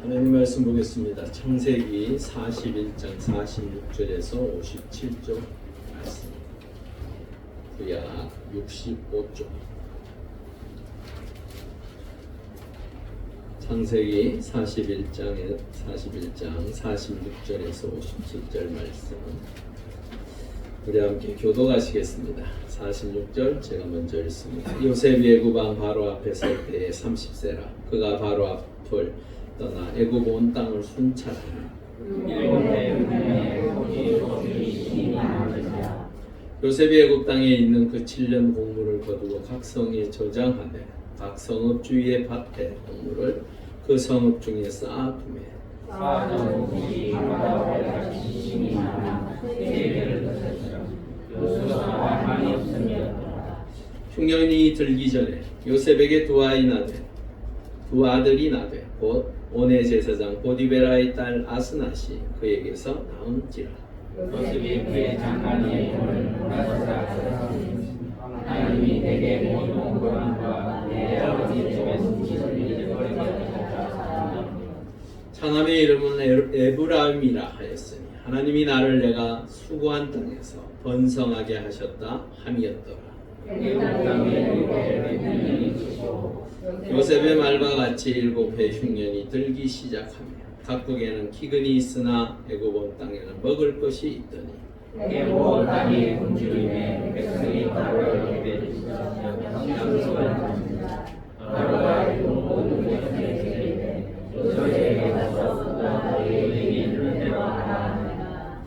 하나님 말씀 보겠습니다. 창세기 41장 46절에서 57절 말씀. 구약 65쪽. 창세기 41장 46절에서 57절 말씀. 우리 함께 교독하시겠습니다. 46절 제가 먼저 읽습니다. 요셉이 애굽 왕 바로 앞에 설 때에 30세라. 그가 바로 앞을 떠나 애굽 온 땅을 순찰하니 요셉이 애굽 땅에 있는 그 7년 곡물을 거두고 각 성에 저장하되 각 성읍 주위의 밭에 곡물을 그 성읍 중에 쌓아두매 흉년이 들기 전에 요셉에게 두 아들이 나되 곧 온의 제사장 보디베라의 딸 아스낫이 그에게서 나온지라. 요셉이 그의 장관의 돈을 몰아서 하나님이 내게 모든 고난과 내 아버지 집에서 지속이 버리겠다. 차남의 이름은 에브라임이라 하였으니 하나님이 나를 내가 수고한 땅에서 번성하게 하셨다 함이었더라. 요셉의 말과 같이 7해 흉년이 들기 시작하며 각국에는 기근이 있으나 애굽 온 땅에는 먹을 것이 있더니 애굽 땅이 굶주림에 백성이 바로를 예배드리며 양식을 받는다. 바로가 모든 백성에게 요셉에게 가서 그가 그에게 이르는 대로 하라.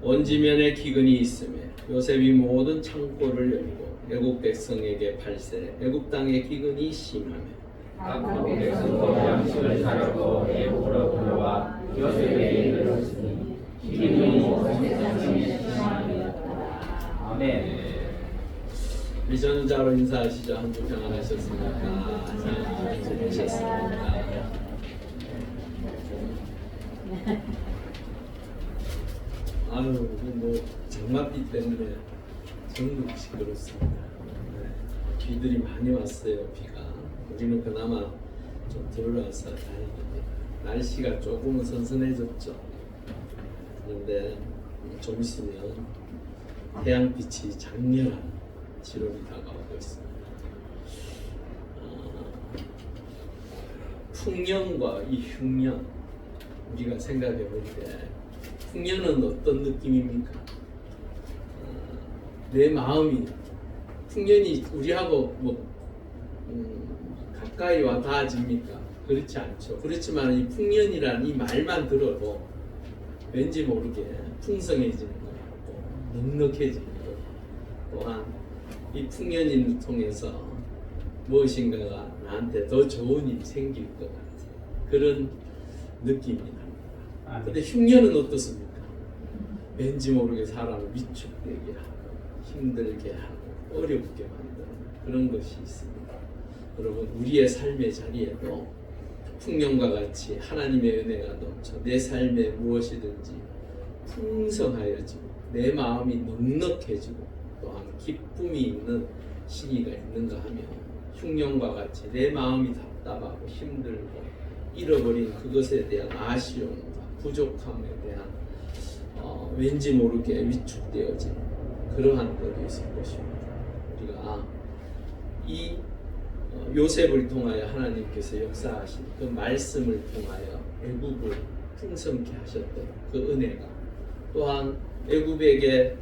온 지면에 기근이 있으며 요셉이 모든 창고를 열고 애굽 백성에게 팔세 애굽 땅에 기근이 심하며 각국 백성도 양식을 사려고 애굽으로 들어와 요셉에게 이르렀으니 기근이 온 세상에 심하였다. 아멘. 우리 전자로 인사하시죠. 한주 평안하셨습니까? 잘 지내셨습니까? 아유, 뭐 장맛비 때문에 전국 시끄럽습니다. 네. 비들이 많이 왔어요. 비가. 우리는 그나마 좀 들어와서 다행입니다. 날씨가 조금은 선선해졌죠. 그런데 좀 있으면 태양빛이 장렬한 7월이 다가오고 있습니다. 풍년과 이 흉년, 우리가 생각해 볼 때 풍년은 어떤 느낌입니까? 내 마음이 풍년이 우리하고 가까이 와 닿아집니까? 그렇지 않죠. 그렇지만 이 풍년이라는 이 말만 들어도 왠지 모르게 풍성해지는 것 같고 넉넉해지는 것 같고 또한 이 풍년을 통해서 무엇인가가 나한테 더 좋은 일이 생길 것 같은 그런 느낌이 납니다. 근데 흉년은 어떻습니까? 왠지 모르게 사람을 위축되게 하고 힘들게 하고 어렵게 만드는 그런 것이 있습니다. 여러분, 우리의 삶의 자리에도 풍년과 같이 하나님의 은혜가 넘쳐 내 삶에 무엇이든지 풍성하여지고 내 마음이 넉넉해지고 또한 기쁨이 있는 시기가 있는가 하면 흉년과 같이 내 마음이 답답하고 힘들고 잃어버린 그것에 대한 아쉬움과 부족함에 대한 왠지 모르게 위축되어진 그러한 것이 있을 것입니다. 우리가 이 요셉을 통하여 하나님께서 역사하신 그 말씀을 통하여 애굽을 풍성케 하셨던 그 은혜가 또한 애굽에게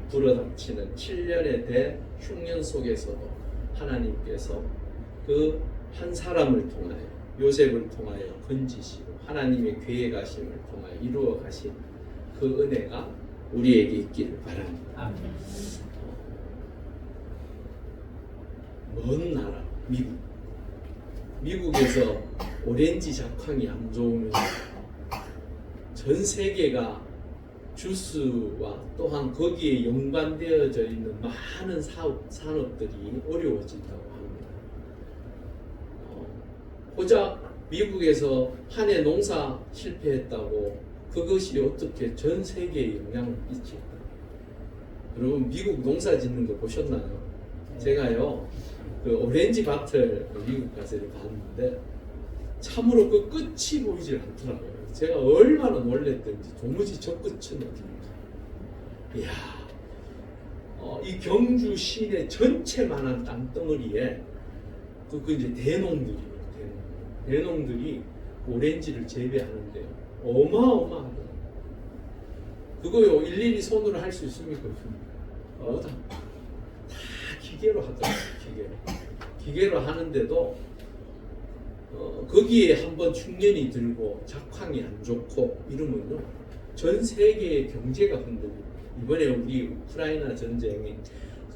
불어닥치는 7년의 대흉년 속에서도 하나님께서 그 한 사람을 통하여 요셉을 통하여 건지시고 하나님의 계획하심을 통하여 이루어 가신 그 은혜가 우리에게 있기를 바랍니다. 먼 나라 미국에서 오렌지 작황이 안 좋으면 전 세계가 주스와 또한 거기에 연관되어져 있는 많은 산업들이 어려워진다고 합니다. 고작 미국에서 한 해 농사 실패했다고 그것이 어떻게 전 세계에 영향을 끼칠까? 여러분, 미국 농사 짓는 거 보셨나요? 제가요 그 오렌지 밭을 미국 가서 봤는데 참으로 그 끝이 보이질 않더라고요. 제가 얼마나 놀랬던지 도무지 저 끝은 어딥니까? 이야, 이 경주 시내 전체만한 땅덩어리에 그 이제 대농들이에요. 대농들이 오렌지를 재배하는데요. 어마어마하더라고요. 그거요 일일이 손으로 할 수 있습니까? 다 기계로 하더라고요. 기계로 하는데도 거기에 한번 흉년이 들고 작황이 안 좋고 이러면요 전 세계의 경제가 흔들립니다. 이번에 우리 우크라이나 전쟁이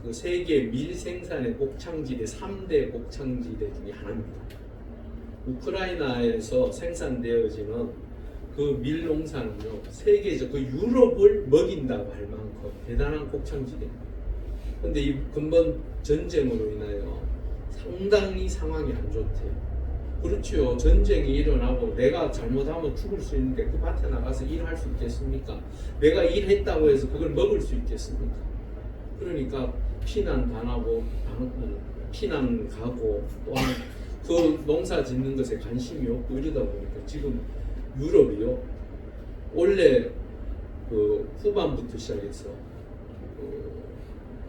그 세계 밀 생산의 곡창지대 3대 곡창지대 중에 하나입니다. 우크라이나에서 생산되어지는 그 밀 농사는요 세계적 그 유럽을 먹인다고 할 만큼 대단한 곡창지대입니다. 그런데 이 근본 전쟁으로 인하여 상당히 상황이 안 좋대요. 그렇죠. 전쟁이 일어나고 내가 잘못하면 죽을 수 있는데 그 밭에 나가서 일할 수 있겠습니까? 내가 일했다고 해서 그걸 먹을 수 있겠습니까? 그러니까 피난 당하고 피난 가고 또한 그 농사 짓는 것에 관심이 없고 이러다 보니까 지금 유럽이요 원래 그 후반부터 시작해서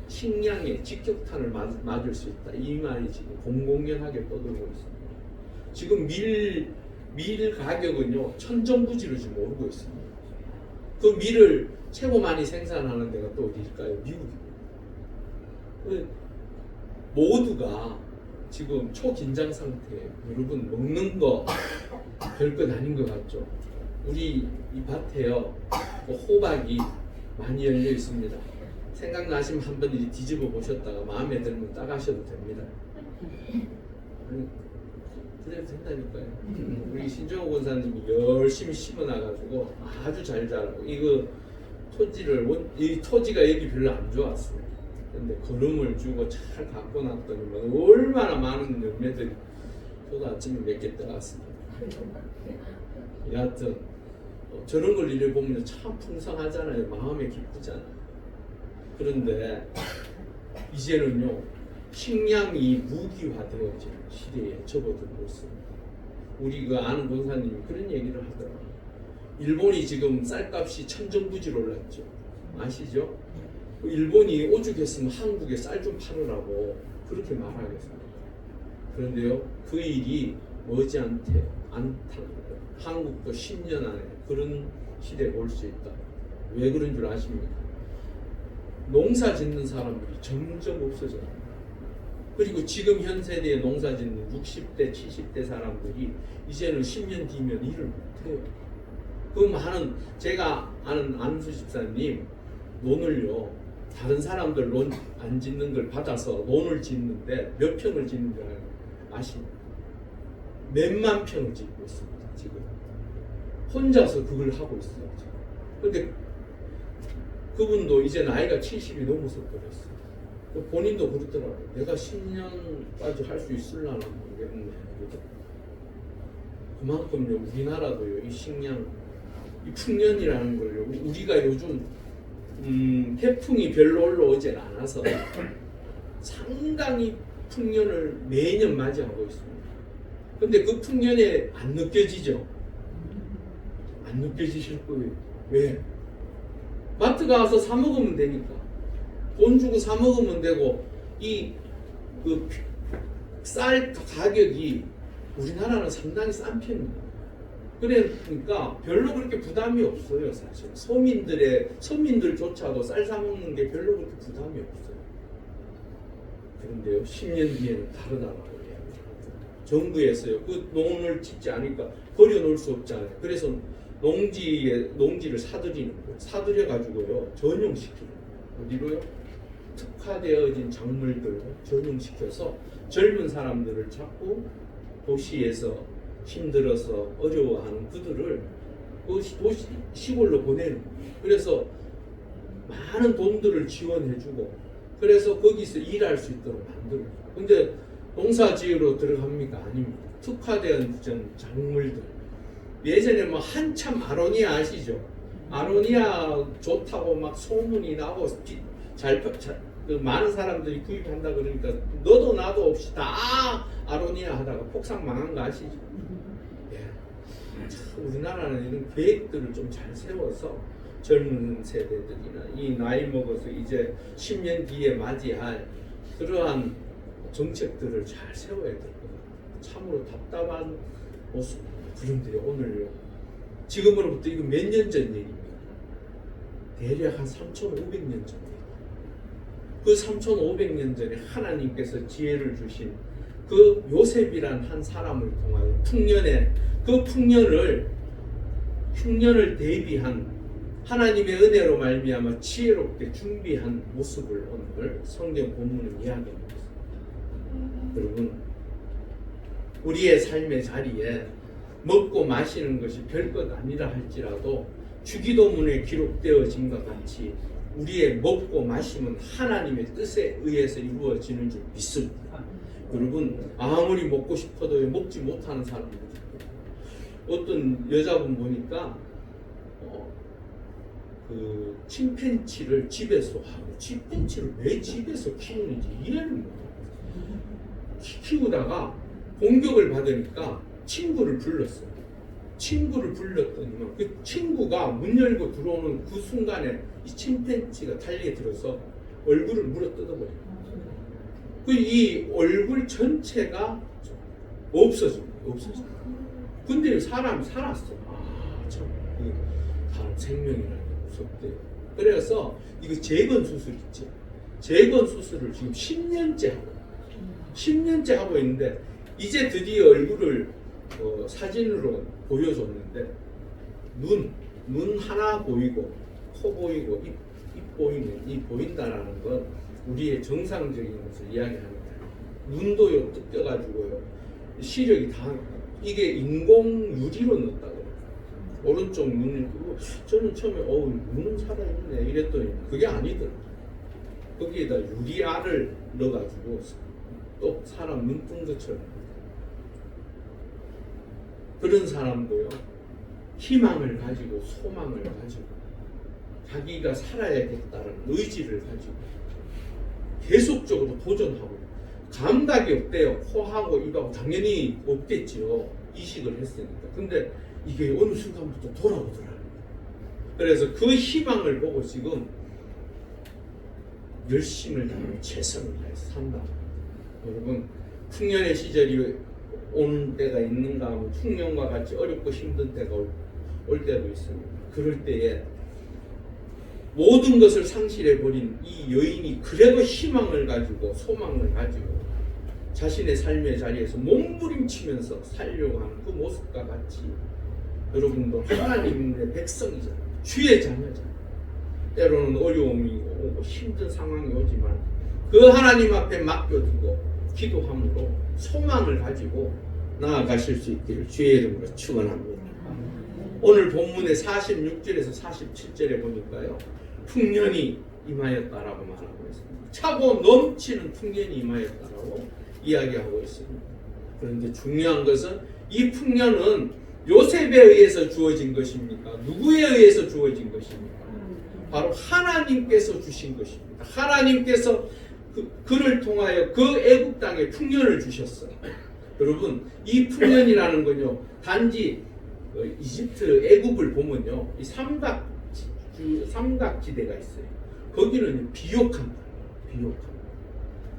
식량에 직격탄을 맞을 수 있다 이 말이 지금 공공연하게 떠들고 있습니다. 지금 밀 가격은요 천정부지로 지금 오르고 있습니다. 그 밀을 최고 많이 생산하는 데가 또 어디일까요? 미국입니다. 모두가 지금 초긴장 상태예요. 여러분 먹는 거 별것 아닌 것 같죠? 우리 이 밭에요 호박이 많이 열려 있습니다. 생각나시면 한번 뒤집어 보셨다가 마음에 들면 따가셔도 됩니다. 그래도 된다니까요. 우리 신정호 권사님이 열심히 심어놔가지고 아주 잘 자라고 이 토지가 여기 별로 안 좋았어요. 근데 거름을 주고 잘 갖고 놨더니 얼마나 많은 열매들이 저도 아침에 몇 개 따왔습니다. 여하튼 저런 걸 이래 보면 참 풍성하잖아요. 마음에 기쁘잖아요. 그런데 이제는요 식량이 무기화되어지는 시대에 접어들고 있습니다. 우리 그 아는 권사님이 그런 얘기를 하더라고요. 일본이 지금 쌀값이 천정부지로 올랐죠. 아시죠? 일본이 오죽했으면 한국에 쌀 좀 팔으라고 그렇게 말하겠습니다. 그런데요 그 일이 머지않게 않다고 한국도 10년 안에 그런 시대에 올 수 있다. 왜 그런 줄 아십니까? 농사 짓는 사람들이 점점 없어져요. 그리고 지금 현 세대에 농사 짓는 60대, 70대 사람들이 이제는 10년 뒤면 일을 못해요. 그 많은 제가 아는 안수 집사님 논을요 다른 사람들 논 안 짓는 걸 받아서 논을 짓는데 몇 평을 짓는 줄 아십니까? 몇만 평을 짓고 있습니다. 지금 혼자서 그걸 하고 있어요. 그런데 그분도 이제 나이가 70이 넘어서 그랬어요. 본인도 그렇더라고요. 내가 10년까지 할 수 있을라나 모르겠네. 그만큼요 우리나라도요 이 식량 이 풍년이라는 걸요 우리가 요즘 태풍이 별로 올라오질 않아서 상당히 풍년을 매년 맞이하고 있습니다. 근데 그 풍년에 안 느껴지죠? 안 느껴지실 거예요. 왜? 마트 가서 사 먹으면 되니까. 돈 주고 사 먹으면 되고 이 그 쌀 가격이 우리나라는 상당히 싼 편입니다. 그러니까 별로 그렇게 부담이 없어요. 사실 서민들조차도 쌀 사 먹는 게 별로 그렇게 부담이 없어요. 그런데요 10년 뒤에는 다르다고 해요. 정부에서요 그 농을 짓지 않으니까 버려놓을 수 없잖아요. 그래서 농지를 사들이는 거예요. 사들여 가지고요 전용시키는 거예요. 어디로요? 특화되어진 작물들을 전용시켜서 젊은 사람들을 찾고 도시에서 힘들어서 어려워하는 그들을 시골로 보내는 거예요. 그래서 많은 돈들을 지원해주고 그래서 거기서 일할 수 있도록 만들어요. 근데 농사지으러 들어갑니까? 아닙니다. 특화된 작물들. 예전에 뭐 한참 아로니아 아시죠? 아로니아 좋다고 막 소문이 나고 그 많은 사람들이 구입한다 그러니까 너도 나도 없이 다 아로니아 하다가 폭삭 망한 거 아시죠? 우리나라는 이런 계획들을 좀 잘 세워서 젊은 세대들이나 이 나이 먹어서 이제 10년 뒤에 맞이할 그러한 정책들을 잘 세워야 될 것 같아요. 참으로 답답한 모습. 그런데 오늘요, 지금으로부터 이거 몇 년 전 얘기입니다. 대략 한 3,500년 전 얘기. 그 3,500년 전에 하나님께서 지혜를 주신 그 요셉이란 한 사람을 통하여 그 흉년을 대비한 하나님의 은혜로 말미암아 지혜롭게 준비한 모습을 오늘 성경 본문은 이야기합니다. 여러분, 우리의 삶의 자리에 먹고 마시는 것이 별것 아니라 할지라도 주기도문에 기록되어진 것 같이 우리의 먹고 마심은 하나님의 뜻에 의해서 이루어지는 줄 믿습니다. 여러분, 아무리 먹고 싶어도 먹지 못하는 사람들 있어요. 어떤 여자분 보니까 그 침팬치를 집에서 하고, 침팬치를 왜 집에서 키우는지 이해를 못해요. 키우다가 공격을 받으니까 친구를 불렀어요. 친구를 불렀더니만 그 친구가 문 열고 들어오는 그 순간에 이 침팬치가 달려들어서 얼굴을 물어 뜯어버려요. 이 얼굴 전체가 없어집니다. 근데 사람이 살았어. 참, 사람 생명이라는 게 무섭대요. 그래서 이거 재건 수술 있죠. 재건 수술을 지금 10년째 하고 있는데 이제 드디어 얼굴을 사진으로 보여줬는데 눈 하나 보이고 코 보이고 입 보이는 이 보인다라는 건 우리의 정상적인 것을 이야기합니다. 눈도요 뜯겨가지고요 시력이 다 이게 인공 유리로 넣었다고. 오른쪽 눈을 뜨고 저는 처음에 눈은 살아있네 이랬더니 그게 아니더라고요. 거기에다 유리알을 넣어가지고 또 사람 눈 뜬 것처럼. 그런 사람도요 희망을 가지고 소망을 가지고 자기가 살아야겠다는 의지를 가지고 계속적으로 도전하고 감각이 없대요. 코하고 입하고 당연히 없겠지요. 이식을 했으니까. 근데 이게 어느 순간부터 돌아오더라고요. 그래서 그 희망을 보고 지금 열심을 다하고 최선을 다해서 산다. 여러분, 풍년의 시절이 오는 때가 있는가 하면 풍년과 같이 어렵고 힘든 때가 올 때도 있습니다. 그럴 때에 모든 것을 상실해버린 이 여인이 그래도 희망을 가지고 소망을 가지고 자신의 삶의 자리에서 몸부림치면서 살려고 하는 그 모습과 같이 여러분도 하나님의 백성이잖아요. 주의 자녀잖아요. 때로는 어려움이 오고 힘든 상황이 오지만 그 하나님 앞에 맡겨두고 기도함으로 소망을 가지고 나아가실 수 있기를 주의 이름으로 축원합니다. 오늘 본문의 46절에서 47절에 보니까요 풍년이 임하였다라고 말하고 있습니다. 차고 넘치는 풍년이 임하였다라고 이야기하고 있습니다. 그런데 중요한 것은 이 풍년은 요셉에 의해서 주어진 것입니까? 누구에 의해서 주어진 것입니까? 바로 하나님께서 주신 것입니다. 하나님께서 그를 통하여 그 애국 땅에 풍년을 주셨어요. 여러분, 이 풍년이라는 건요 단지 이집트 애국을 보면요 이 삼각지대가 있어요. 거기는 비옥한 비옥한.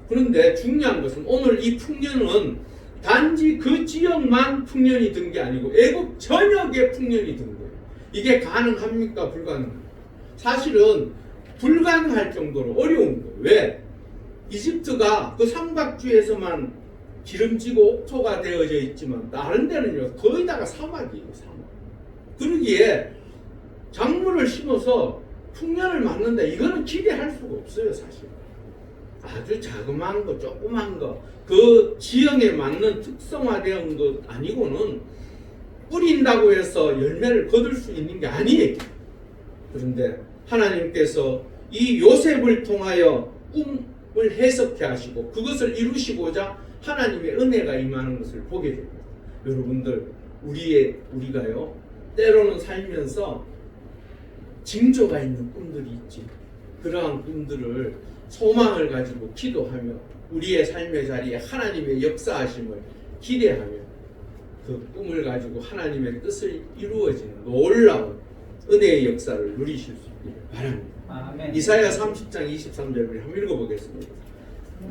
그런데 중요한 것은 오늘 이 풍년은 단지 그 지역만 풍년이 든 게 아니고 애국 전역에 풍년이 든 거예요. 이게 가능합니까? 불가능합니까? 사실은 불가능할 정도로 어려운 거예요. 왜? 이집트가 그 삼각주에서만 기름지고 옥토가 되어져 있지만 다른 데는요 거의 다가 사막이에요. 사막. 그러기에 작물을 심어서 풍년을 맞는다 이거는 기대할 수가 없어요. 사실 아주 자그마한 거 조그만 거 그 지형에 맞는 특성화된 것 아니고는 뿌린다고 해서 열매를 거둘 수 있는 게 아니에요. 그런데 하나님께서 이 요셉을 통하여 꿈을 해석해 하시고 그것을 이루시고자 하나님의 은혜가 임하는 것을 보게 됩니다. 여러분들 우리가요 때로는 살면서 징조가 있는 꿈들이 있지. 그러한 꿈들을 소망을 가지고 기도하며 우리의 삶의 자리에 하나님의 역사하심을 기대하며 그 꿈을 가지고 하나님의 뜻을 이루어지는 놀라운 은혜의 역사를 누리실 수 있기를 바랍니다. 아멘. 이사야 30장 23절을 한번 읽어보겠습니다.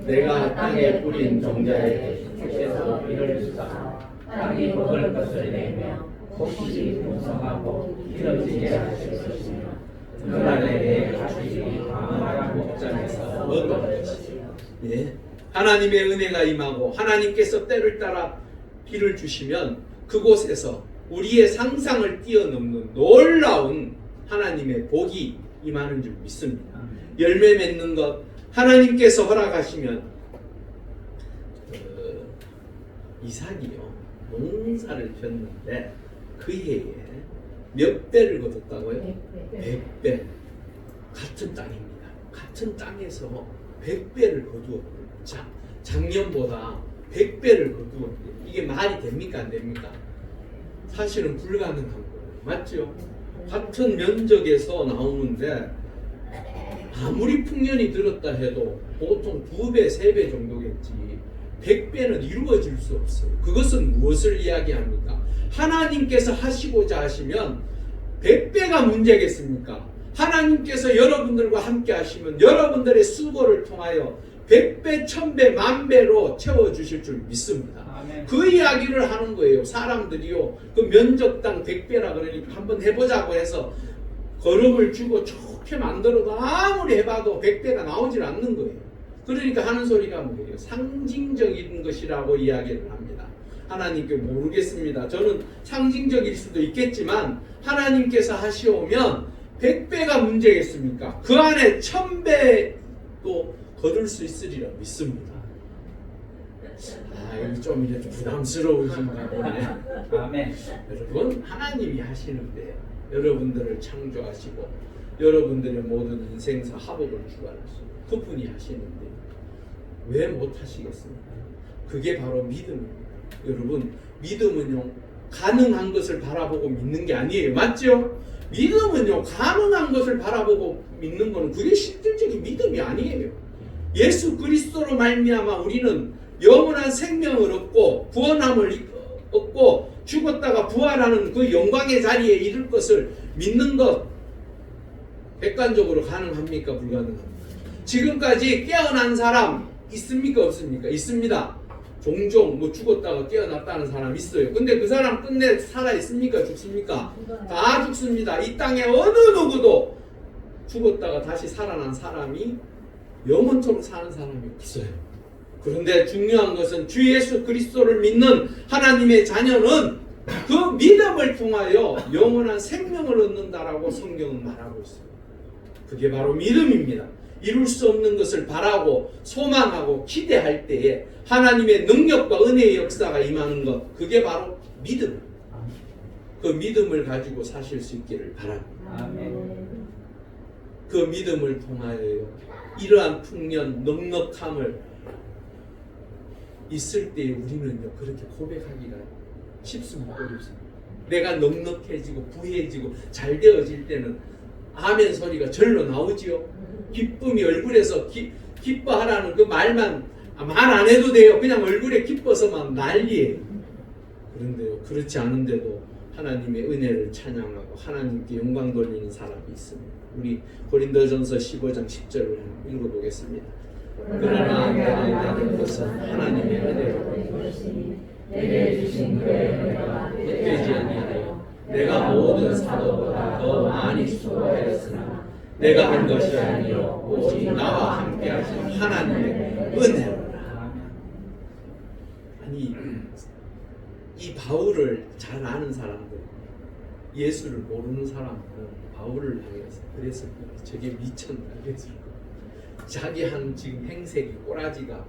내가 땅에 뿌린 종자에게 주께서 비를 주사 땅이 먹을 것을 내며 곡식이 풍성하고 기름지게 하실 것이며 그날에 내 가축이 강한 목장에서 먹을 것이며. 예. 하나님의 은혜가 임하고 하나님께서 때를 따라 비를 주시면 그곳에서 우리의 상상을 뛰어넘는 놀라운 하나님의 복이 임하는 줄 믿습니다. 열매 맺는 것 하나님께서 허락하시면 이삭이요 농사를 폈는데 그 해에 몇 배를 거뒀다고요? 100배. 같은 땅입니다. 같은 땅에서 100배를 거두었고 자, 작년보다 100배를 거두었고 이게 말이 됩니까 안 됩니까? 사실은 불가능한 거예요. 맞죠? 같은 면적에서 나오는데 아무리 풍년이 들었다 해도 보통 2배, 3배 정도겠지 100배는 이루어질 수 없어요. 그것은 무엇을 이야기합니까? 하나님께서 하시고자 하시면 100배가 문제겠습니까? 하나님께서 여러분들과 함께 하시면 여러분들의 수고를 통하여 100배, 1000배, 10,000배로 채워주실 줄 믿습니다. 아멘. 그 이야기를 하는 거예요. 사람들이요. 그 면적당 100배라 그러니까 한번 해보자고 해서 걸음을 주고 좋게 만들어도 아무리 해봐도 100배가 나오질 않는 거예요. 그러니까 하는 소리가 뭐예요? 상징적인 것이라고 이야기를 합니다. 하나님께 모르겠습니다. 저는 상징적일 수도 있겠지만 하나님께서 하시오면 100배가 문제겠습니까? 그 안에 1000배도 거둘 수 있으리라 믿습니다. 이거 좀 이제 부담스러우신가 보네. 아멘. 여러분 하나님이 하시는데 여러분들을 창조하시고 여러분들의 모든 인생사 합업을 주관하시고 그분이 하시는데 왜 못하시겠습니까? 그게 바로 믿음입니다. 여러분 믿음은요 가능한 것을 바라보고 믿는 게 아니에요. 맞죠? 믿음은요 가능한 것을 바라보고 믿는 거는 그게 실질적인 믿음이 아니에요. 예수 그리스도로 말미암아 우리는 영원한 생명을 얻고 구원함을 얻고 죽었다가 부활하는 그 영광의 자리에 이를 것을 믿는 것 객관적으로 가능합니까? 불가능합니까? 지금까지 깨어난 사람 있습니까? 없습니까? 있습니다. 종종 뭐 죽었다가 깨어났다는 사람 있어요. 근데 그 사람 끝내 살아 있습니까? 죽습니까? 다 죽습니다. 이 땅에 어느 누구도 죽었다가 다시 살아난 사람이 영원토록 사는 사람이 없어요. 그런데 중요한 것은 주 예수 그리스도를 믿는 하나님의 자녀는 그 믿음을 통하여 영원한 생명을 얻는다라고 성경은 말하고 있어요. 그게 바로 믿음입니다. 이룰 수 없는 것을 바라고 소망하고 기대할 때에 하나님의 능력과 은혜의 역사가 임하는 것, 그게 바로 믿음. 그 믿음을 가지고 사실 수 있기를 바랍니다. 아멘. 그 믿음을 통하여 이러한 풍년, 넉넉함을 있을 때 우리는요 그렇게 고백하기가 쉽습니까? 어렵습니까? 내가 넉넉해지고 부해지고 잘 되어질 때는 아멘 소리가 절로 나오지요. 기쁨이 얼굴에서 기뻐하라는 그 말만 말 안 해도 돼요. 그냥 얼굴에 기뻐서만 난리예요. 그런데요 그렇지 않은데도 하나님의 은혜를 찬양하고 하나님께 영광 돌리는 사람이 있습니다. 우리 고린도전서 15장 10절을 읽어보겠습니다. 그러나 내가 받은 것은 하나님의 은혜로 내게 주신 그의 은혜가 헛되지 아니하여 내가 모든 사도보다 더 많이 수고하였으나 내가 한 것이 아니요 오직 나와 함께 하신 하나님의 은혜로라. 아니 이 바울을 잘 아는 사람들, 예수를 모르는 사람들은 바울을 향해서 그랬을 거예요. 저게 미쳤나 그랬을 거예요. 자기 한 지금 행색이 꼬라지가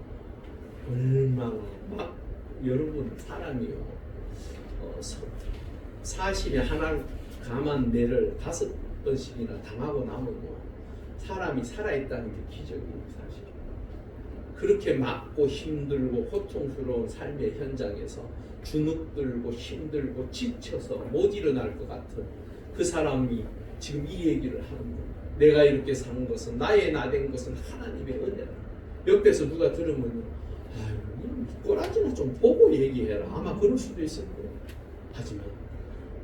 얼마나 막 여러분 사람이요 40에 하나 감한 매를 5번씩이나 당하고 나면 사람이 살아있다는 게 기적이에요. 사실 그렇게 막고 힘들고 고통스러운 삶의 현장에서 주눅들고 힘들고 지쳐서 못 일어날 것 같은 그 사람이 지금 이 얘기를 하는 거예요. 내가 이렇게 산 것은 나의 나된 것은 하나님의 은혜라. 옆에서 누가 들으면 아유 꼬라지나 좀 보고 얘기해라. 아마 그럴 수도 있을 거예요. 하지만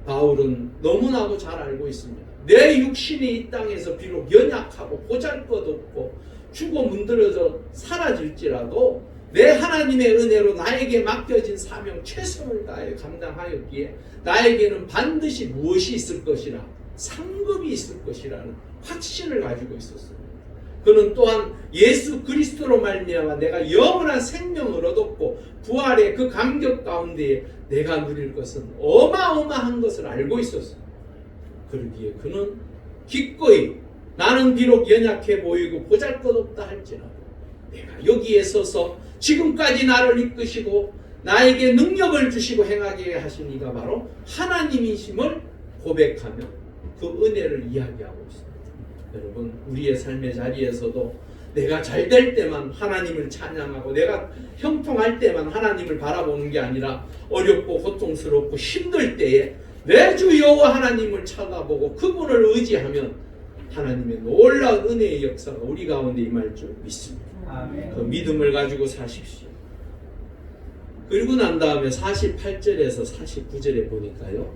바울은 너무나도 잘 알고 있습니다. 내 육신이 이 땅에서 비록 연약하고 보잘것없고 죽어 문드러져 사라질지라도 내 하나님의 은혜로 나에게 맡겨진 사명 최선을 다해 감당하였기에 나에게는 반드시 무엇이 있을 것이라, 상급이 있을 것이라는 확신을 가지고 있었습니다. 그는 또한 예수 그리스도로 말미암아 내가 영원한 생명을 얻었고 부활의 그 감격 가운데에 내가 누릴 것은 어마어마한 것을 알고 있었습니다. 그러기에 그는 기꺼이 나는 비록 연약해 보이고 보잘것없다 할지라도 내가 여기에 서서 지금까지 나를 이끄시고 나에게 능력을 주시고 행하게 하신 이가 바로 하나님이심을 고백하며 그 은혜를 이야기하고 있습니다. 여러분, 우리의 삶의 자리에서도 내가 잘 될 때만 하나님을 찬양하고 내가 형통할 때만 하나님을 바라보는 게 아니라 어렵고 고통스럽고 힘들 때에 내 주 여호와 하나님을 찾아보고 그분을 의지하면 하나님의 놀라운 은혜의 역사가 우리 가운데 임할 줄 믿습니다. 아멘. 그 믿음을 가지고 사십시오. 그리고 난 다음에 48절에서 49절에 보니까요,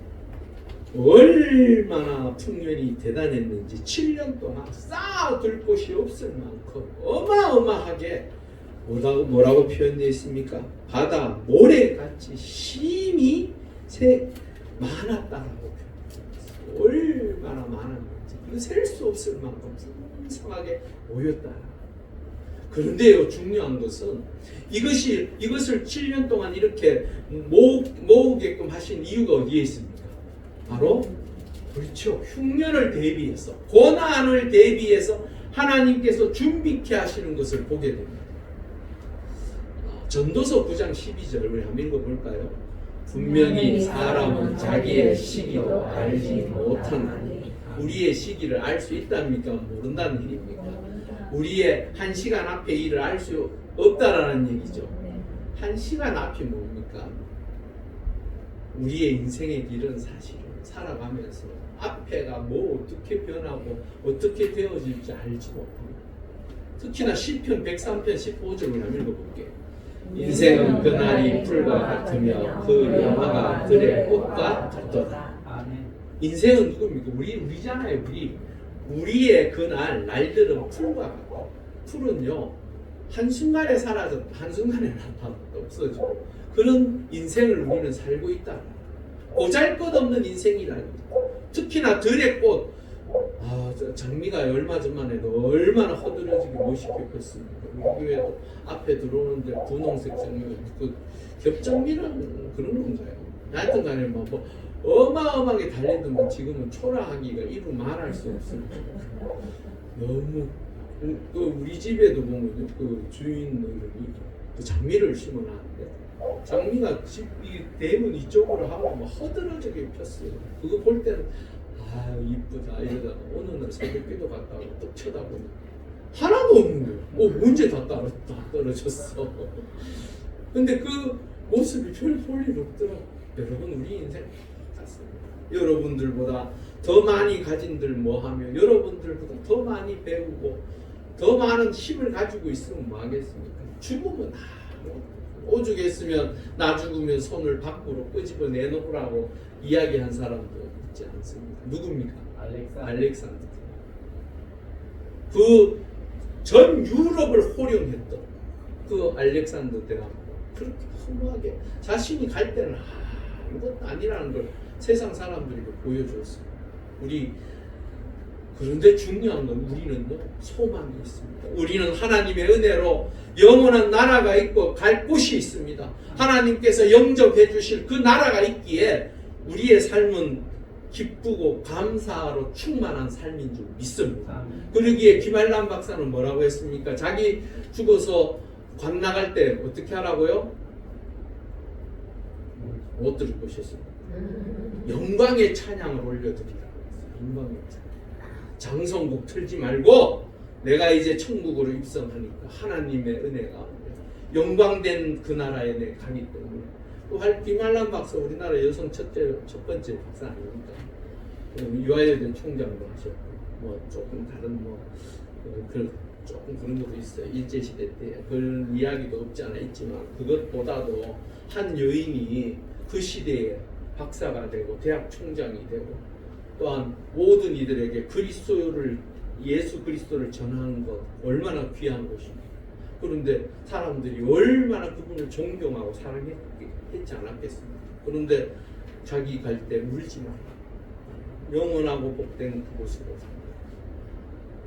얼마나 풍년이 대단했는지 7년 동안 쌓아둘 곳이 없을 만큼 어마어마하게 뭐라고 표현되어 있습니까? 바다 모래같이 심히 많았다라고 표현했어요. 얼마나 많았는지 이거 셀 수 없을 만큼 풍성하게 모였다. 그런데요, 중요한 것은 이것을 7년 동안 이렇게 모으게끔 하신 이유가 어디에 있습니까? 바로 그렇죠, 흉년을 대비해서, 고난을 대비해서 하나님께서 준비케 하시는 것을 보게 됩니다. 전도서 9장 12절 우리 한번 읽어볼까요? 분명히 사람은 자기의 시기도 알지 못하나니. 우리의 시기를 알 수 있답니까? 모른다는 일입니까? 우리의 한 시간 앞에 일을 알 수 없다라는 얘기죠. 한 시간 앞이 뭡니까? 우리의 인생의 길은 사실은 살아가면서 앞에가 뭐 어떻게 변하고 어떻게 되어질지 알지 못합니다. 특히나 시편 103편 15절을 한번 읽어볼게요. 인생은 그날이 풀과 같으며 그 영화가 들의 꽃과 같도다. 인생은 누굽니까? 우리잖아요. 우리의 그날 날들은 풀과 같고, 풀은요 한순간에 사라졌다, 한순간에 나타났다, 없어지고, 그런 인생을 우리는 살고 있다. 보잘것없는 인생이라는 거예요. 특히나 들의 꽃, 장미가 얼마 전만 해도 얼마나 허드러지게 멋있게 폈습니다. 우리 교회도 앞에 들어오는데 분홍색 장미가 그 겹장미라는 그런 건가요? 하여튼 간에 뭐 어마어마하게 달리더만 지금은 초라하기가 이루 말할 수 없습니다. 너무 우리 집에도 보면 그 주인어른이 그 장미를 심어놨는데 장미가 집 이 대문 이쪽으로 하고 막 허드러지게 폈어요. 그거 볼 때는 이쁘다 이러다가 어느 날 새벽기도 갔다 오고 뚝 쳐다보니 하나도 없는 거예요. 언제 다 떨어졌어. 근데 그 모습이 별 볼 일 없더라고. 여러분, 우리 인생 같습니다. 여러분들보다 더 많이 가진들 뭐하며 여러분들보다 더 많이 배우고 더 많은 힘을 가지고 있으면 뭐 하겠습니까? 죽으면 오죽했으면 나 죽으면 손을 밖으로 끄집어 내놓으라고 이야기한 사람도 있지 않습니까? 누굽니까? 알렉산더. 그 전 유럽을 호령했던 그 알렉산더 대왕, 그렇게 허무하게 자신이 갈 때는 아무것도 아니라는 걸 세상 사람들에게 보여줬어요. 그런데 중요한 건 우리는요, 소망이 있습니다. 우리는 하나님의 은혜로 영원한 나라가 있고 갈 곳이 있습니다. 하나님께서 영접해 주실 그 나라가 있기에 우리의 삶은 기쁘고 감사로 충만한 삶인 줄 믿습니다. 그러기에 김한란 박사는 뭐라고 했습니까? 자기 죽어서 관 나갈 때 어떻게 하라고요? 못 들을 것이었습니다. 영광의 찬양을 올려드리라고 했어요. 영광의 찬양. 장성국 틀지 말고 내가 이제 천국으로 입성하니까 하나님의 은혜가 영광된 그 나라에 내 가기 때문에. 또 김한란 박사 우리나라 여성 첫 번째 박사 아닙니까? 유아여대 총장도 하셨고 뭐 조금 다른 조금 그런 것도 있어요. 일제시대 때 그런 이야기도 없지 않아 있지만 그것보다도 한 여인이 그 시대에 박사가 되고 대학 총장이 되고 또한 모든 이들에게 예수 그리스도를 전하는 것 얼마나 귀한 것입니까? 그런데 사람들이 얼마나 그분을 존경하고 사랑했지 않았겠습니까? 그런데 자기 갈 때 울지 마라. 영원하고 복된 그곳으로 간다.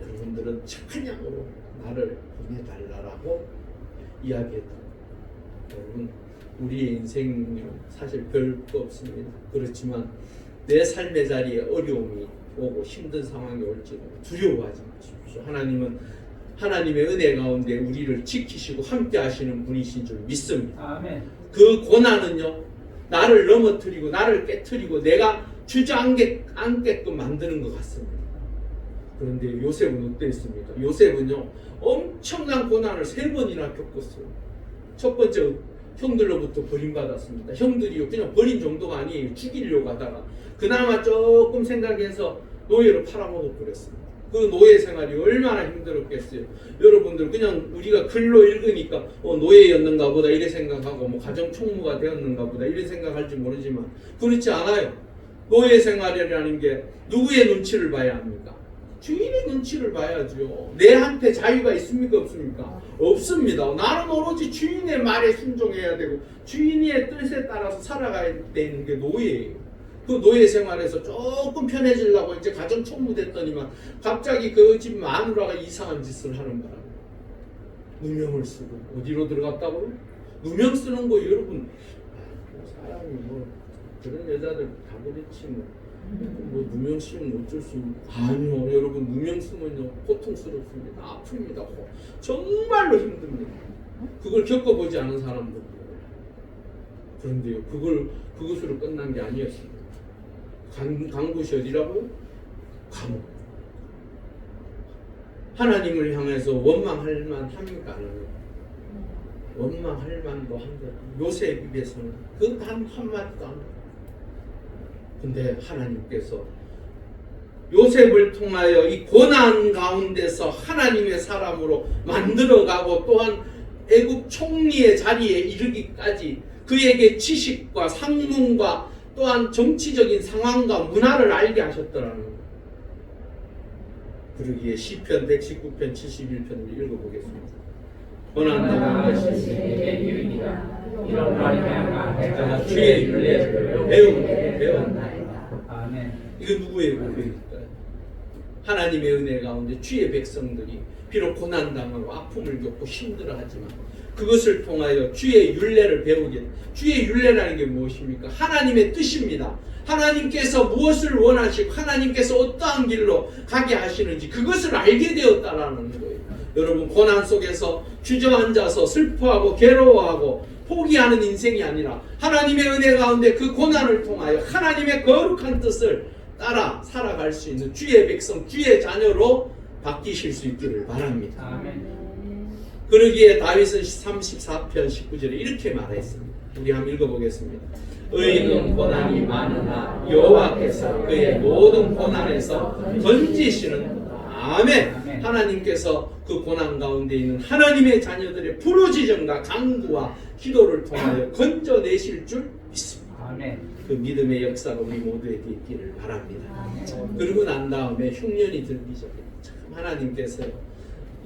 여러분들은 착한 양으로 나를 보내달라고 이야기했다. 여러분, 우리의 인생은 사실 별거 없습니다. 그렇지만 내 삶의 자리에 어려움이 오고 힘든 상황이 올지도 두려워하지 마십시오. 하나님은 하나님의 은혜 가운데 우리를 지키시고 함께 하시는 분이신 줄 믿습니다. 아멘. 그 고난은요, 나를 넘어뜨리고 나를 깨뜨리고 내가 주저앉게끔 만드는 것 같습니다. 그런데 요셉은 어땠습니까? 요셉은요, 엄청난 고난을 3번이나 겪었어요. 첫 번째, 형들로부터 버림받았습니다. 형들이요, 그냥 버린 정도가 아니에요. 죽이려고 하다가 그나마 조금 생각해서 노예로 팔아먹어 버렸습니다. 그 노예 생활이 얼마나 힘들었겠어요. 여러분들 그냥 우리가 글로 읽으니까 노예였는가 보다 이래 생각하고 뭐 가정 총무가 되었는가 보다 이래 생각할지 모르지만 그렇지 않아요. 노예 생활이라는 게 누구의 눈치를 봐야 합니까? 주인의 눈치를 봐야죠. 내한테 자유가 있습니까? 없습니까? 없습니다. 나는 오로지 주인의 말에 순종해야 되고 주인의 뜻에 따라서 살아가야 되는 게 노예예요. 그 노예 생활에서 조금 편해지려고 이제 가정 총무 됐더니만 갑자기 그 집 마누라가 이상한 짓을 하는 바람에 누명을 쓰고 어디로 들어갔다고요? 누명 쓰는 거 여러분, 사람이 뭐 그런 여자들 다 그렇지 뭐 누명 쓰면 어쩔 수 아니요. 여러분, 누명 쓰면요 고통스럽습니다. 아픕니다. 정말로 힘듭니다. 그걸 겪어보지 않은 사람들. 그런데요, 그것으로 끝난 게 아니었습니다. 간 곳이 어디라고요? 감옥. 하나님을 향해서 원망할 만합니까? 안 합니까? 원망할 만도 한데 요셉 입에서는 그 단 한마디도 안 해요. 근데 하나님께서 요셉을 통하여 이 고난 가운데서 하나님의 사람으로 만들어가고 또한 애국 총리의 자리에 이르기까지 그에게 지식과 상문과 또한 정치적인 상황과 문화를 알게 하셨더라는 거예요. 그러기에 시편 119편 71편을 읽어보겠습니다. 고난당한 것이 내게 유익이다. 이런 말이야 내가 주의 윤례를 배웠나이다. 아멘. 이거 누구의 고백일까요? 하나님의 은혜 가운데 주의 백성들이 비록 고난당하고 아픔을 겪고 힘들어하지만 그것을 통하여 주의 율례를 배우게. 주의 율례라는 게 무엇입니까? 하나님의 뜻입니다. 하나님께서 무엇을 원하시고 하나님께서 어떠한 길로 가게 하시는지 그것을 알게 되었다라는 거예요. 여러분, 고난 속에서 주저앉아서 슬퍼하고 괴로워하고 포기하는 인생이 아니라 하나님의 은혜 가운데 그 고난을 통하여 하나님의 거룩한 뜻을 따라 살아갈 수 있는 주의 백성, 주의 자녀로 바뀌실 수 있기를 바랍니다. 아멘. 그러기에 다윗은 34편 19절에 이렇게 말했습니다. 우리 한번 읽어보겠습니다. 의인은 고난이 많으나 여호와께서 그의 모든 고난에서 건지시는 아멘. 하나님께서 그 고난 가운데 있는 하나님의 자녀들의 부르짖음과 간구와 기도를 통하여 건져내실 줄 믿습니다. 아멘. 그 믿음의 역사가 우리 모두에게 있기를 바랍니다. 그러고 난 다음에 흉년이 들기 전에 참 하나님께서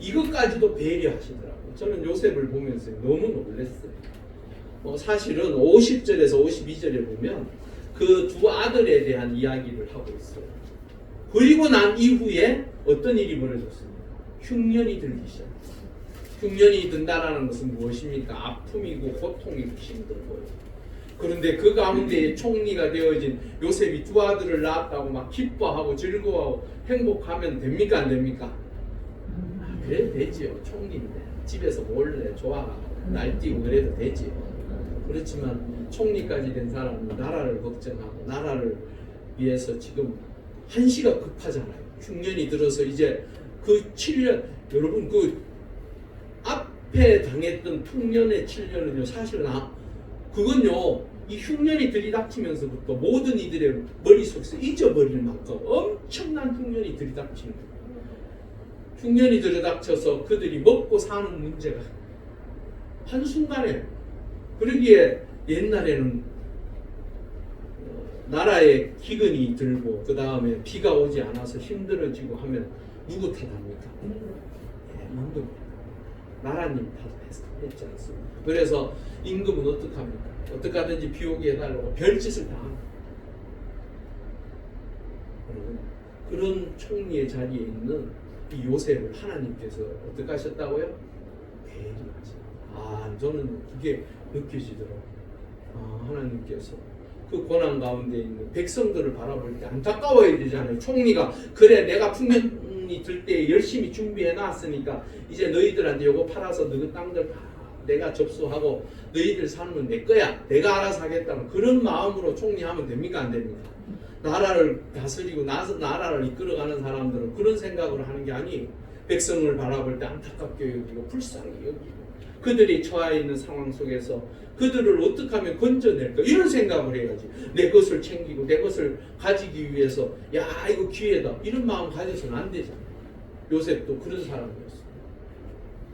이것까지도 배려하시더라고요. 저는 요셉을 보면서 너무 놀랐어요. 사실은 50절에서 52절에 보면 그 두 아들에 대한 이야기를 하고 있어요. 그리고 난 이후에 어떤 일이 벌어졌습니까? 흉년이 들기 시작해요. 흉년이 든다라는 것은 무엇입니까? 아픔이고 고통이고 힘든 거예요. 그런데 그 가운데 총리가 되어진 요셉이 두 아들을 낳았다고 막 기뻐하고 즐거워하고 행복하면 됩니까? 안 됩니까? 그래도 되지요. 총리인데 집에서 몰래 좋아하고 날뛰고 그래도 되지요. 그렇지만 총리까지 된 사람은 나라를 걱정하고 나라를 위해서 지금 한시가 급하잖아요. 흉년이 들어서 이제 그 7년, 여러분 그 앞에 당했던 풍년의 7년은요 사실은 그건요 이 흉년이 들이닥치면서부터 모든 이들의 머릿속에서 잊어버릴 만큼 엄청난 흉년이 들이닥치는 거예요. 흉년이 들이닥쳐서 그들이 먹고 사는 문제가 한순간에, 그러기에 옛날에는 나라에 기근이 들고 그 다음에 비가 오지 않아서 힘들어지고 하면 누구 탓합니까? 임금. 나라님 탓했지 않습니까? 그래서 임금은 어떻게 합니까? 어떻게 하든지 비 오게 해달라고 별짓을 다 합니다. 그런 총리의 자리에 있는 이 요셉을 하나님께서 어떻게 하셨다고요? 배려하셨다. 저는 그게 느껴지더라고요. 하나님께서 그 고난 가운데 있는 백성들을 바라볼 때 안타까워야 되잖아요. 총리가 그래 내가 풍년이 들 때 열심히 준비해 놨으니까 이제 너희들한테 요거 팔아서 너희 땅들 내가 접수하고 너희들 삶은 내 거야. 내가 알아서 하겠다는 그런 마음으로 총리하면 됩니까? 안 됩니까? 나라를 다스리고 나라를 이끌어가는 사람들은 그런 생각을 하는 게 아니에요. 백성을 바라볼 때 안타깝게 여기고 불쌍히 여기고 그들이 처해 있는 상황 속에서 그들을 어떻게 하면 건져낼까 이런 생각을 해야지. 내 것을 챙기고 내 것을 가지기 위해서 야 이거 기회다 이런 마음 가져서는 안 되잖아요. 요셉도 그런 사람이었어요.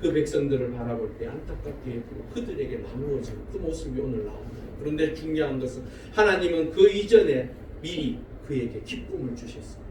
그 백성들을 바라볼 때 안타깝게 여기고 그들에게 나누어지는 그 모습이 오늘 나옵니다. 그런데 중요한 것은 하나님은 그 이전에 미리 그에게 기쁨을 주셨습니다.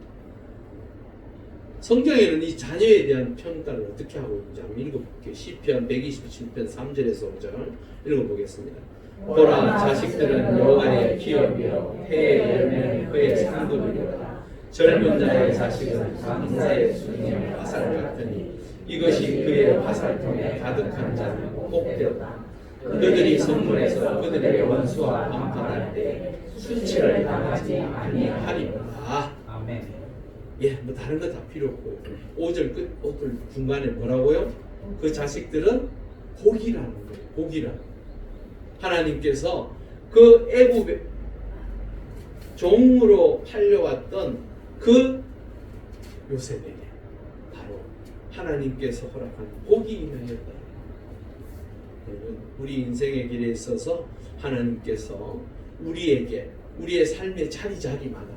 성경에는 이 자녀에 대한 평가를 어떻게 하고 있는지 한번 읽어볼게요. 시편 127편 3절에서 5절 읽어보겠습니다. 보라 자식들은 여호와의 기업이요 해의 열매는 그의 상급이로다. 젊은 자의 자식은 장사의 순이요 화살 같으니 이것이 그의 화살통에 가득한 자는 복되었다. 그들이 성문에서 그들의 원수와 반판할 때 수치를 당하지 아니하리로다. 아멘. 뭐 다른 거 다 필요 없고 5절 끝 5절 중간에 뭐라고요? 그 자식들은 복이라는 거예요. 복이라는 하나님께서 그 애굽의 종으로 팔려왔던 그 요셉에게 바로 하나님께서 허락한 복이 임하였다. 우리 인생의 길에 있어서 하나님께서 우리에게 우리의 삶의 자리자리마다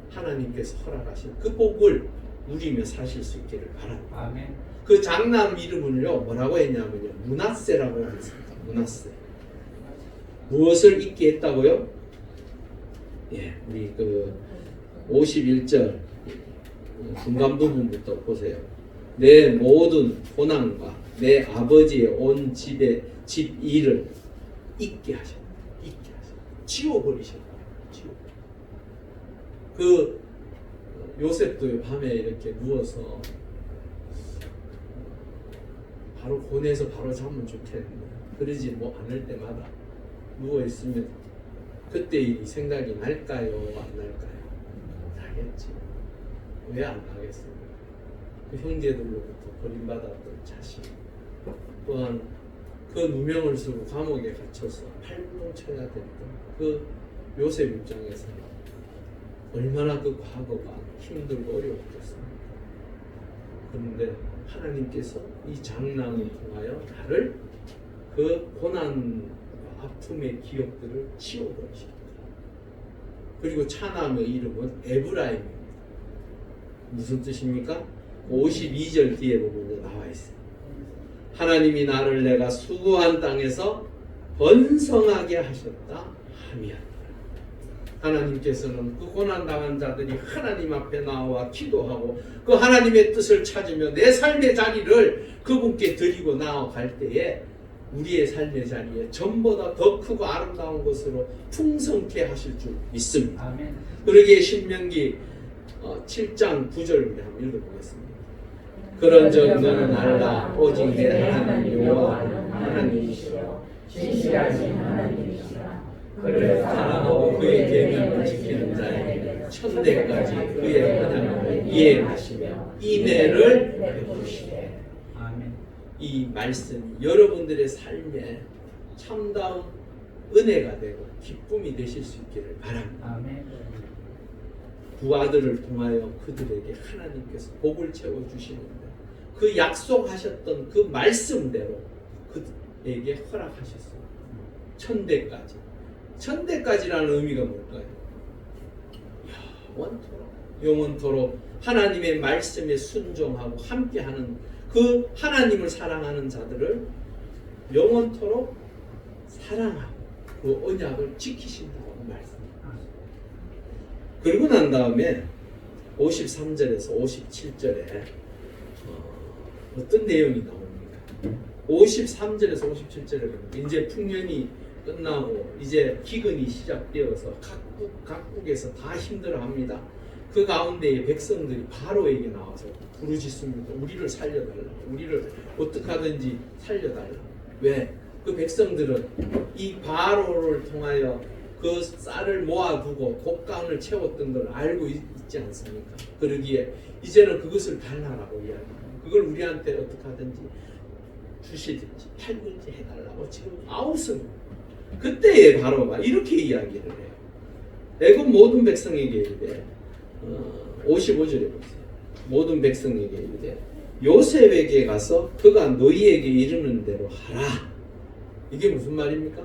하나님께서 허락하신 그 복을 누리며 사실 수 있기를 바랍니다. 아멘. 그 장남 이름을요 뭐라고 했냐면요 므낫세라고 했습니다. 므낫세. 무엇을 잊게 했다고요? 우리 그 51절 중간 부분부터 보세요. 내 모든 고난과 내 아버지의 온 집의 집 일을 잊게 하셨다. 지워버리셨다. 그 요셉도 밤에 이렇게 누워서 바로 고뇌에서 바로 자면 좋겠는데 그러지 뭐 않을 때마다 누워 있으면 그때 이 생각이 날까요? 안 날까요? 나겠지. 왜 안 나겠습니까? 그 형제들로부터 버림받았던 자식 또한 그 누명을 쓰고 감옥에 갇혀서 팔불로 쳐야 됐던 그 요셉 입장에서 얼마나 그 과거가 힘들고 어려웠겠습니까? 그런데 하나님께서 이 장난을 통하여 나를 그 고난과 아픔의 기억들을 지워버리십니다. 그리고 차남의 이름은 에브라임입니다. 무슨 뜻입니까? 52절 뒤에 보면 나와 있어요. 하나님이 나를 내가 수고한 땅에서 번성하게 하셨다 하면 하나님께서는 그 고난당한 자들이 하나님 앞에 나와 기도하고 그 하나님의 뜻을 찾으며 내 삶의 자리를 그분께 드리고 나아갈 때에 우리의 삶의 자리에 전보다 더 크고 아름다운 것으로 풍성케 하실 줄 믿습니다. 아멘. 그러기에 신명기 7장 9절 우리 한번 읽어보겠습니다. 그런즉 너는 알라 오직 내 하나님 여호와는 하나님이시여 신실하신 하나님이시라. 그를 사랑하고 그의 계명을 지키는 자에게 천대까지 그의 언약을 이행하시며 인애를 베푸시되. 아멘. 이 말씀이 여러분들의 삶에 참다운 은혜가 되고 기쁨이 되실 수 있기를 바랍니다. 아멘. 두 아들을 통하여 그들에게 하나님께서 복을 채워 주시는데 그 약속하셨던 그 말씀대로 그에게 허락하셨어요. 천대까지. 천대까지라는 의미가 뭘까요? 영원토록 하나님의 말씀에 순종하고 함께하는 그 하나님을 사랑하는 자들을 영원토록 사랑하고 그 언약을 지키신다고 말씀합니다. 그리고 난 다음에 53절에서 57절에 어떤 내용이 나옵니까? 53절에서 57절에 보면 이제 풍년이 끝나고 이제 기근이 시작되어서 각국에서 다 힘들어합니다. 그 가운데에 백성들이 바로에게 나와서 부르짖습니다. 우리를 살려달라. 우리를 어떻게 하든지 살려달라. 왜? 그 백성들은 이 바로를 통하여 그 쌀을 모아두고 곡간을 채웠던 걸 알고 있지 않습니까? 그러기에 이제는 그것을 달라라고 이야기합니다. 그걸 우리한테 어떻게 하든지 주시든지 팔든지 해달라고 지금 아우성. 그때에 바로가 이렇게 이야기를 해요. 애굽 모든 백성에게 이르되 55절에 보세요. 모든 백성에게 이르되 요셉에게 가서 그가 너희에게 이르는 대로 하라. 이게 무슨 말입니까?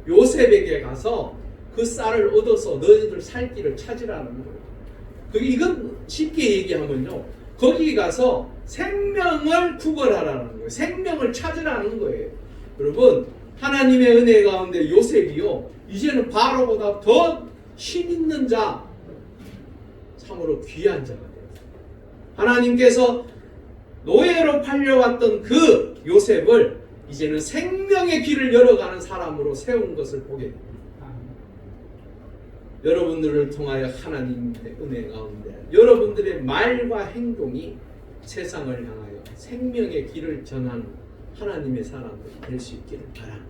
요셉에게 가서 그 쌀을 얻어서 너희들 살 길을 찾으라는 거예요. 이건 쉽게 얘기하면요, 거기 가서 생명을 구걸하라는 거예요. 생명을 찾으라는 거예요. 여러분, 하나님의 은혜 가운데 요셉이요, 이제는 바로보다 더 힘 있는 자, 참으로 귀한 자가 되었어요. 하나님께서 노예로 팔려왔던 그 요셉을 이제는 생명의 길을 열어가는 사람으로 세운 것을 보게 됩니다. 여러분들을 통하여 하나님의 은혜 가운데 여러분들의 말과 행동이 세상을 향하여 생명의 길을 전하는 하나님의 사람들이 될 수 있기를 바랍니다.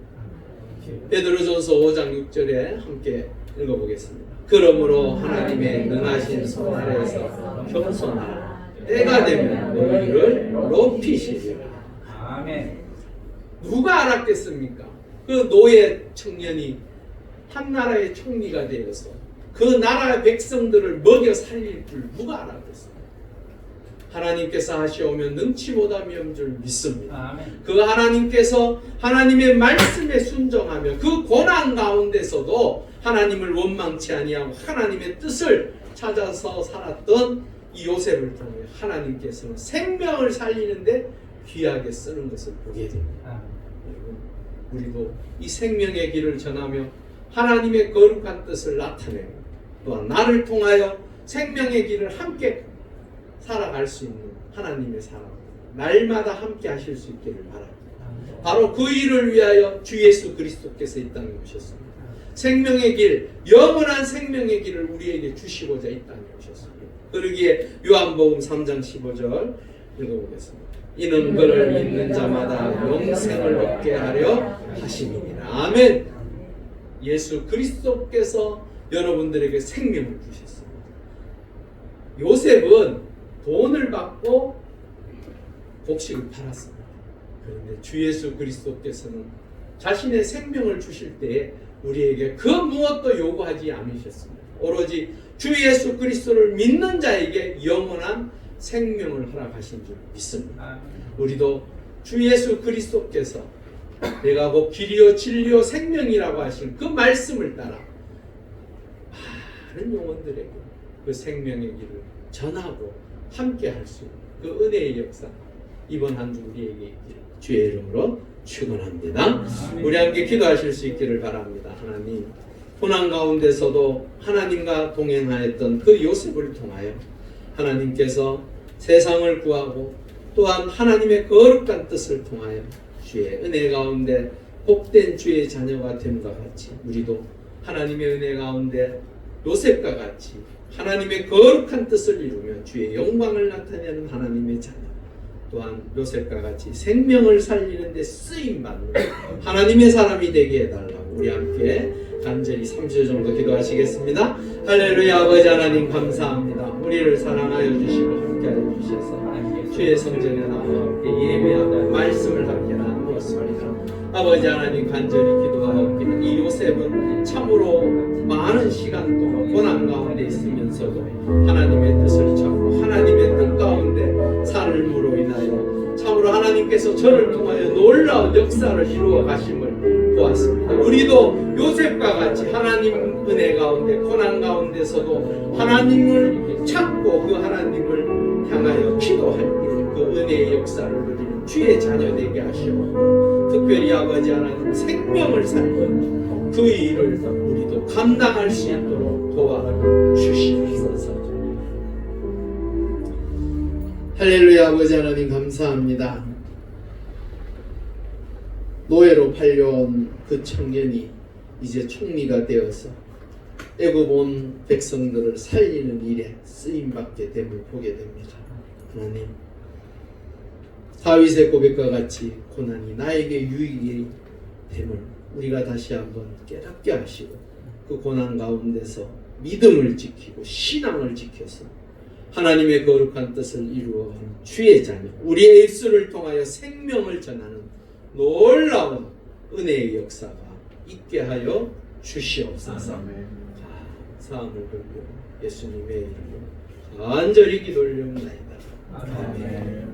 베드로전서 5장 6절에 함께 읽어보겠습니다. 그러므로 하나님의 능하신 손 아래에서 겸손하라. 때가 되면 너희를 높이시리라. 아멘. 누가 알았겠습니까? 그 노예 청년이 한 나라의 총리가 되어서 그 나라의 백성들을 먹여 살릴 줄 누가 알았겠어요? 하나님께서 하시오면 능치 못하면 줄 믿습니다. 아멘. 그 하나님께서 하나님의 말씀에 순종하며 그 고난 가운데서도 하나님을 원망치 아니하고 하나님의 뜻을 찾아서 살았던 이 요셉을 통해 하나님께서는 생명을 살리는데 귀하게 쓰는 것을 보게 됩니다. 우리도 이 생명의 길을 전하며 하나님의 거룩한 뜻을 나타내고 또한 나를 통하여 생명의 길을 함께 살아갈 수 있는 하나님의 사람, 날마다 함께 하실 수 있기를 바랍니다. 바로 그 일을 위하여 주 예수 그리스도께서 이 땅에 오셨습니다. 생명의 길, 영원한 생명의 길을 우리에게 주시고자 이 땅에 오셨습니다. 그러기에 요한복음 3장 15절 읽어보겠습니다. 이는 그를 믿는 자마다 영생을 얻게 하려 하심이니라. 아멘. 예수 그리스도께서 여러분들에게 생명을 주셨습니다. 요셉은 돈을 받고 곡식을 팔았습니다. 그런데 주 예수 그리스도께서는 자신의 생명을 주실 때에 우리에게 그 무엇도 요구하지 않으셨습니다. 오로지 주 예수 그리스도를 믿는 자에게 영원한 생명을 허락하신 줄 믿습니다. 우리도 주 예수 그리스도께서 내가 곧 길이요 진리요 생명이라고 하신 그 말씀을 따라 많은 영혼들에게 그 생명의 길을 전하고 함께 할 수 있는 그 은혜의 역사 이번 한 주 우리에게 있기를 주의 이름으로 축원합니다. 우리 함께 기도하실 수 있기를 바랍니다. 하나님, 고난 가운데서도 하나님과 동행하였던 그 요셉을 통하여 하나님께서 세상을 구하고 또한 하나님의 거룩한 뜻을 통하여 주의 은혜 가운데 복된 주의 자녀가 됨과 같이 우리도 하나님의 은혜 가운데 요셉과 같이 하나님의 거룩한 뜻을 이루며 주의 영광을 나타내는 하나님의 자녀, 또한 요셉과 같이 생명을 살리는 데 쓰임받는 하나님의 사람이 되게 해달라고 우리 함께 간절히 30초 정도 기도하시겠습니다. 할렐루야. 아버지 하나님 감사합니다. 우리를 사랑하여 주시고 함께하여 주셔서 주의 성전에 나와 함께 예배하고 말씀을 함께 나누었습니다. 아버지 하나님 간절히 기도하옵기는 이 요셉은 참으로 많은 시간 동안 고난 가운데 있으면서도 하나님의 뜻을 찾고 하나님의 뜻 가운데 삶으로 인하여 참으로 하나님께서 저를 통하여 놀라운 역사를 이루어 가심을 보았습니다. 우리도 요셉과 같이 하나님 은혜 가운데 고난 가운데서도 하나님을 찾고 그 하나님을 향하여 기도할 때 그 은혜의 역사를 누리는 주의 자녀 되게 하시고 특별히 아버지 하나님 생명을 살리는 그 일을 우리도 감당할 수 있도록 도와주시옵소서. 할렐루야. 아버지 하나님 감사합니다. 노예로 팔려온 그 청년이 이제 총리가 되어서 애굽 온 백성들을 살리는 일에 쓰임받게 됨을 보게 됩니다. 하나님, 다윗의 고백과 같이 고난이 나에게 유익이 됨을 우리가 다시 한번 깨닫게 하시고 그 고난 가운데서 믿음을 지키고 신앙을 지켜서 하나님의 거룩한 뜻을 이루어가는 주의 자녀, 우리의 입술을 통하여 생명을 전하는 놀라운 은혜의 역사가 있게 하여 주시옵소서. 사함을 걸고 예수님의 이름으로 간절히 기도 올려옵나이다. 아멘.